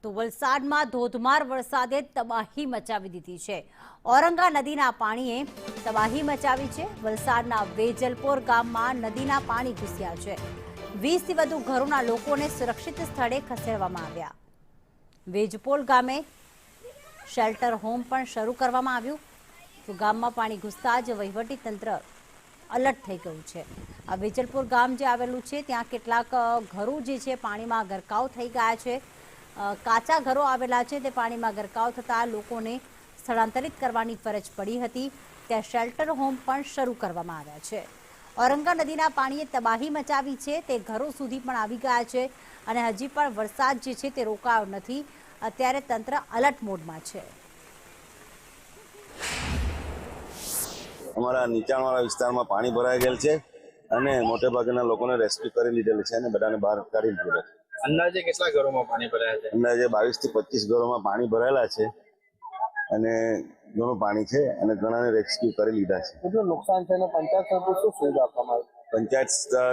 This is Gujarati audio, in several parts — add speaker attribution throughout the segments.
Speaker 1: તો વલસાડમાં ધોધમાર વરસાદે તબાહી મચાવી દીધી છે। ઔરંગા નદીના પાણીએ તબાહી મચાવી છે। વલસાડના વેજલપોર ગામમાં નદીના પાણી ઘૂસ્યા છે। 20 થી વધુ ઘરોના લોકોને સુરક્ષિત સ્થળે ખસેડવામાં આવ્યા। વેજપોર ગામે શેલ્ટર હોમ પણ શરૂ કરવામાં આવ્યું। તો ગામમાં પાણી ઘૂસતા જ વહીવટી તંત્ર अलर्ट થઈ ગયું છે। આ વેજલપુર ગામ જે આવેલું છે ત્યાં કેટલાક ઘરો જે છે પાણીમાં ગરકાવ થઈ ગયા છે। કાચા ઘરો આવેલા છે તે પાણીમાં ગરકાવ થતા લોકોને સ્થળાંતરિત કરવાની ફરજ પડી હતી। ત્યાં શેલ્ટર હોમ પણ શરૂ કરવામાં આવ્યા છે। ઔરંગા નદીના પાણીએ તબાહી મચાવી છે તે ઘરો સુધી પણ આવી ગયા છે અને હજી પણ વરસાદ જે છે તે રોકાયો નથી। અત્યારે તંત્ર अलर्ट મોડમાં છે।
Speaker 2: અમારા નીચાણવાળા વિસ્તારમાં પાણી ભરાઈ ગયેલ છે અને મોટે ભાગના લોકોને રેસ્ક્યુ કરી લીધેલ છે અને બધાને બહાર કાઢી લીધેલા છે।
Speaker 3: અંદાજે કેટલા ઘરોમાં પાણી ભરાયા છે?
Speaker 2: અંદાજે 22 થી 25 ઘરોમાં પાણી ભરાયેલા છે અને ઘણું પાણી છે અને ઘણાને રેસ્ક્યુ કરી લીધા છે।
Speaker 3: કેટલું નુકસાન છે અને પંચાયત તરફથી શું સુવિધા આપવામાં આવી?
Speaker 2: પંચાયત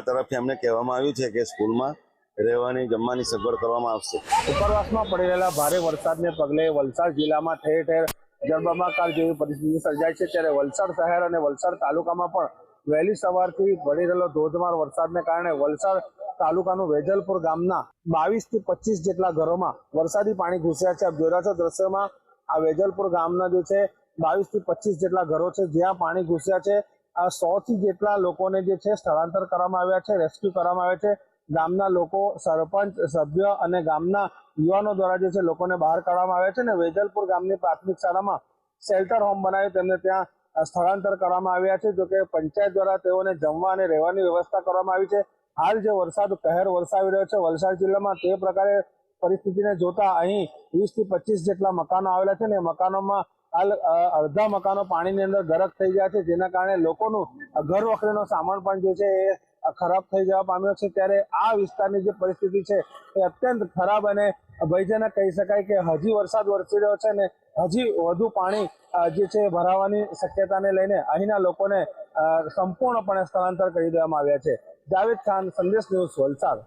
Speaker 2: તરફથી અમને કહેવામાં આવ્યું છે કે સ્કૂલમાં રહેવાની જમવાની સગવડ કરવામાં આવશે।
Speaker 3: ઉપરવાસમાં પડી રહેલા ભારે વરસાદને પગલે વલસાડ જિલ્લામાં ઠેર ઠેર જળબંબાકાર જેવી પરિસ્થિતિ સર્જાઈ છે। ત્યારે વલસાડ શહેર અને વલસાડ તાલુકામાં પણ વહેલી સવારથી પડી રહેલો ધોધમાર વરસાદને કારણે વલસાડ તાલુકાનું વેજલપુર ગામના 22 થી 25 જેટલા ઘરોમાં વરસાદી પાણી ઘૂસ્યા છે। આપ જોઈ રહ્યા છો દ્રશ્યમાં આ વેજલપુર ગામના જે છે 22 થી 25 જેટલા ઘરો છે જ્યાં પાણી ઘૂસ્યા છે। આ 100 થી જેટલા લોકોને જે છે સ્થળાંતર કરવામાં આવ્યા છે, રેસ્ક્યુ કરવામાં આવ્યા છે। ગામના લોકો, સરપંચ, સભ્ય અને ગામના યુવાનો દ્વારા જે છે લોકોને બહાર કાઢવામાં આવ્યા છે અને વેજલપુર ગામની પ્રાથમિક શાળામાં શેલ્ટર હોમ બનાવી તેમને ત્યાં સ્થળાંતર કરવામાં આવ્યા છે। જોકે પંચાયત દ્વારા તેઓને જમવા અને રહેવાની વ્યવસ્થા કરવામાં આવી છે। હાલ જે વરસાદ કહેર વરસાવી રહ્યો છે વલસાડ જિલ્લામાં તે પ્રકારે પરિસ્થિતિને જોતા અહીં 20 થી 25 જેટલા મકાનો આવેલા છે ને મકાનોમાં હાલ અડધા મકાનો પાણીની અંદર ગરક થઈ ગયા છે જેના કારણે લોકોનું ઘર વખરીનો સામાન પણ જે છે એ ખરાબ થઈ જવા પામ્યો છે। ત્યારે આ વિસ્તારની જે પરિસ્થિતિ છે એ અત્યંત ખરાબ અને ભયજનક કહી શકાય કે હજી વરસાદ વરસી રહ્યો છે ને હજી વધુ પાણી જે છે ભરાવાની શક્યતાને લઈને અહીંના લોકોને સંપૂર્ણપણે સ્થળાંતર કરી દેવામાં આવ્યા છે। જાવેદ ખાન, સંદેશ ન્યૂઝ, વલસાડ।